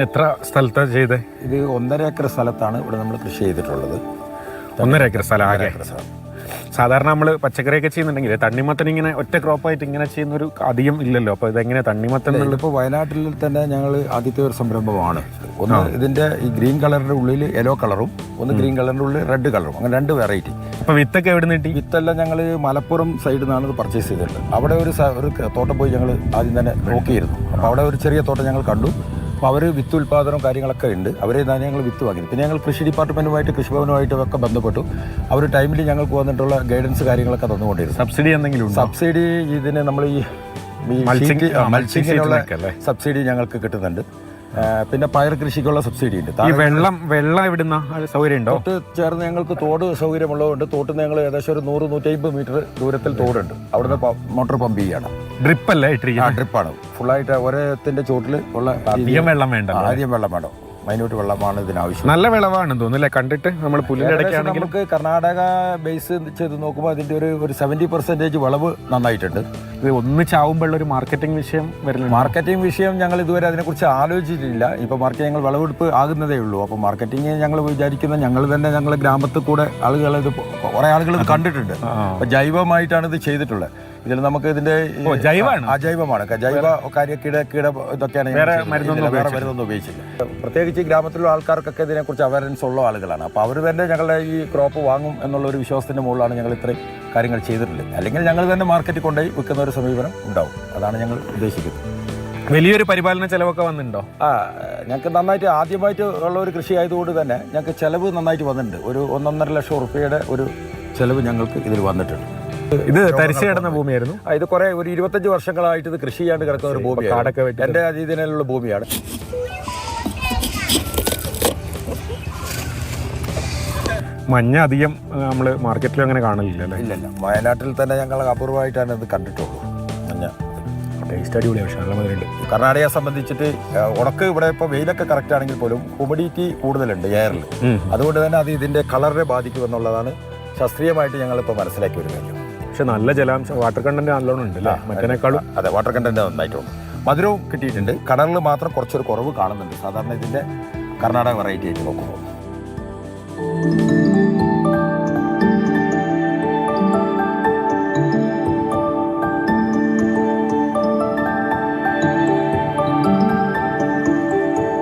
എത്ര സ്ഥലത്താണ് ചെയ്തത്? ഇത് 1.5 ഏക്കർ സ്ഥലത്താണ് ഇവിടെ നമ്മൾ കൃഷി ചെയ്തിട്ടുള്ളത്. 1.5 ഏക്കർ സ്ഥലം ആകെ. 1.5 ഏക്കർ സ്ഥലം. സാധാരണ നമ്മൾ പച്ചക്കറിയൊക്കെ ചെയ്യുന്നുണ്ടെങ്കിൽ തണ്ണിമത്തൻ ഇങ്ങനെ ഒറ്റ ക്രോപ്പായിട്ട് ഇങ്ങനെ ചെയ്യുന്നൊരു അധികം ഇല്ലല്ലോ. അപ്പോൾ ഇതെങ്ങനെ തണ്ണിമത്തൻ? ഇപ്പോൾ വയനാട്ടിൽ തന്നെ ഞങ്ങൾ ആദ്യത്തെ ഒരു സംരംഭമാണ്. ഒന്ന് ഇതിൻ്റെ ഈ ഗ്രീൻ കളറിൻ്റെ ഉള്ളിൽ യെല്ലോ കളറും, ഒന്ന് ഗ്രീൻ കളറിൻ്റെ ഉള്ളിൽ റെഡ് കളറും, അങ്ങനെ 2 വെറൈറ്റി. അപ്പോൾ വിത്തൊക്കെ എവിടെ നിന്ന് കിട്ടി? വിത്തെല്ലാം ഞങ്ങൾ മലപ്പുറം സൈഡിൽ നിന്നാണ് ഇത് പർച്ചേസ് ചെയ്തിട്ടുള്ളത്. അവിടെ ഒരു തോട്ടം പോയി ഞങ്ങൾ ആദ്യം തന്നെ നോക്കിയിരുന്നു. അപ്പോൾ അവിടെ ഒരു ചെറിയ തോട്ടം ഞങ്ങൾ കണ്ടു. അപ്പോൾ അവർ വിത്ത് ഉൽപ്പാദനവും കാര്യങ്ങളൊക്കെ ഉണ്ട്. അവരെ തന്നെ ഞങ്ങൾ വിത്ത് വാങ്ങി. പിന്നെ ഞങ്ങൾ കൃഷി ഡിപ്പാർട്ട്മെൻറ്റുമായിട്ട് കൃഷിഭവനുമായിട്ടും ഒക്കെ ബന്ധപ്പെട്ടു. അവർ ടൈമിൽ ഞങ്ങൾക്ക് വന്നിട്ടുള്ള ഗൈഡൻസ് കാര്യങ്ങളൊക്കെ തന്നുകൊണ്ടിരുന്നു. സബ്സിഡി എന്തെങ്കിലും? സബ്സിഡി ഇതിന് നമ്മൾ ഈ മത്സ്യത്തിനുള്ള സബ്സിഡി ഞങ്ങൾക്ക് കിട്ടുന്നുണ്ട്. പിന്നെ പയർ കൃഷിക്കുള്ള സബ്സിഡി ഉണ്ട്. ഈ വെള്ളം എവിടുന്ന സൗകര്യം ഉണ്ടോ? തോട്ട് ചേർന്ന് ഞങ്ങൾക്ക് തോട് സൗകര്യമുള്ളതുകൊണ്ട് തോട്ടിൽ നിന്ന് ഞങ്ങൾ ഏകദേശം ഒരു 100-150 മീറ്റർ ദൂരത്തിൽ തോടുണ്ട്. അവിടുന്ന് മോട്ടോർ പമ്പ് ചെയ്യണം. ഡ്രിപ്പ് അല്ലേ ഇട്ടിരിക്കുന്നത്? ഡ്രിപ്പാണ്. ഫുള്ളായിട്ട് ഒരേത്തിന്റെ ചോട്ടിൽ ഉള്ള അധികം വെള്ളം വേണ്ട. ആദ്യം വെള്ളം വേണം. മൈന്യൂട്ട് വെള്ളമാണ് ഇതിനാവശ്യം. നല്ല വിളവാണെന്ന് തോന്നുന്നില്ലേ കണ്ടിട്ട്? നമ്മൾ പുല്ലിടയ്ക്കാണെങ്കിൽ നമുക്ക് കർണാടക ബേസ് ചെയ്ത് നോക്കുമ്പോൾ അതിന്റെ ഒരു 70% വിളവ് നന്നായിട്ടുണ്ട്. ഇത് ഒന്നിച്ചാവുമ്പോഴുള്ള ഒരു മാർക്കറ്റിംഗ് വിഷയം വരുന്നത്. മാർക്കറ്റിംഗ് വിഷയം ഞങ്ങൾ ഇതുവരെ അതിനെക്കുറിച്ച് ആലോചിച്ചിട്ടില്ല. ഇപ്പോൾ മാർക്കറ്റ് ഞങ്ങൾ വിളവെടുപ്പ് ആകുന്നതേ ഉള്ളൂ. അപ്പോൾ മാർക്കറ്റിംഗ് ഞങ്ങൾ വിചാരിക്കുന്ന ഞങ്ങൾ തന്നെ ഞങ്ങളുടെ ഗ്രാമത്തിൽ കൂടെ ആളുകൾ ഇത് കുറേ ആളുകൾ ഇത് കണ്ടിട്ടുണ്ട്. അപ്പോൾ ജൈവമായിട്ടാണ് ഇത് ചെയ്തിട്ടുള്ളത്. ഇതിൽ നമുക്ക് ഇതിന്റെ അജൈവമാണ്. ജൈവ കീട ഇതൊക്കെയാണ്. വേറെ മരുന്നൊന്നും ഉപയോഗിച്ചില്ല. പ്രത്യേകിച്ച് ഗ്രാമത്തിലുള്ള ആൾക്കാർക്കൊക്കെ ഇതിനെക്കുറിച്ച് അവയർനെസ് ഉള്ള ആളുകളാണ്. അപ്പോൾ അവർ തന്നെ ഞങ്ങളുടെ ഈ ക്രോപ്പ് വാങ്ങും എന്നുള്ള ഒരു വിശ്വാസത്തിന്റെ മുകളിലാണ് ഞങ്ങൾ ഇത്രയും കാര്യങ്ങൾ ചെയ്തിട്ടുള്ളത്. അല്ലെങ്കിൽ ഞങ്ങൾ തന്നെ മാർക്കറ്റിൽ കൊണ്ടുപോയി വിൽക്കുന്ന ഒരു സമീപനം ഉണ്ടാവും. അതാണ് ഞങ്ങൾ ഉദ്ദേശിക്കുന്നത്. വലിയൊരു പരിപാലന ചെലവൊക്കെ വന്നിട്ടുണ്ടോ? ഞങ്ങൾക്ക് നന്നായിട്ട് ആദ്യമായിട്ട് ഉള്ള ഒരു കൃഷി ആയതുകൊണ്ട് തന്നെ ഞങ്ങൾക്ക് ചിലവ് നന്നായിട്ട് വന്നിട്ടുണ്ട്. ഒരു 1.5 ലക്ഷം റുപ്യയുടെ ഒരു ചിലവ് ഞങ്ങൾക്ക് ഇതിൽ വന്നിട്ടുണ്ട്. ഇത് തരിശു കിടന്ന ഭൂമിയായിരുന്നു. ഇത് കുറെ ഒരു 25 വർഷങ്ങളായിട്ട് ഇത് കൃഷി ചെയ്യാണ്ട് കിടക്കുന്ന ഒരു ഭൂമിയാണ്. എൻ്റെ രീതിയിലുള്ള ഭൂമിയാണ്. മഞ്ഞ അധികം നമ്മൾ മാർക്കറ്റിലും അങ്ങനെ കാണില്ല. ഇല്ലല്ല, വയനാട്ടിൽ തന്നെ ഞങ്ങൾ അപൂർവമായിട്ടാണ് ഇത് കണ്ടിട്ടുള്ളൂ. മഞ്ഞ ടേസ്റ്റ് അടിപൊളി ആവശ്യമുണ്ട്. കർണാടകയെ സംബന്ധിച്ചിട്ട് ഉണക്ക് ഇവിടെ ഇപ്പോൾ വെയിലൊക്കെ കറക്റ്റ് ആണെങ്കിൽ പോലും ഹ്യൂമിഡിറ്റി കൂടുതലുണ്ട് എയറിൽ. അതുകൊണ്ട് തന്നെ അത് ഇതിൻ്റെ കളറിനെ ബാധിക്കുമെന്നുള്ളതാണ് ശാസ്ത്രീയമായിട്ട് ഞങ്ങളിപ്പോൾ മനസ്സിലാക്കി ഒരു കാര്യം. പക്ഷെ നല്ല ജലാംശം, വാട്ടർ കണ്ടന്റ് നല്ലോണം ഉണ്ടല്ലേ മറ്റേനേക്കാളും? അതെ, വാട്ടർ കണ്ടന്റ് നന്നായിട്ടുണ്ട്. മധുരവും കിട്ടിയിട്ടുണ്ട്. കളറിൽ മാത്രം കുറച്ചൊരു കുറവ് കാണുന്നുണ്ട് സാധാരണ ഇതിൻ്റെ കർണാടക വെറൈറ്റി ആയിട്ട് നോക്കുമ്പോൾ.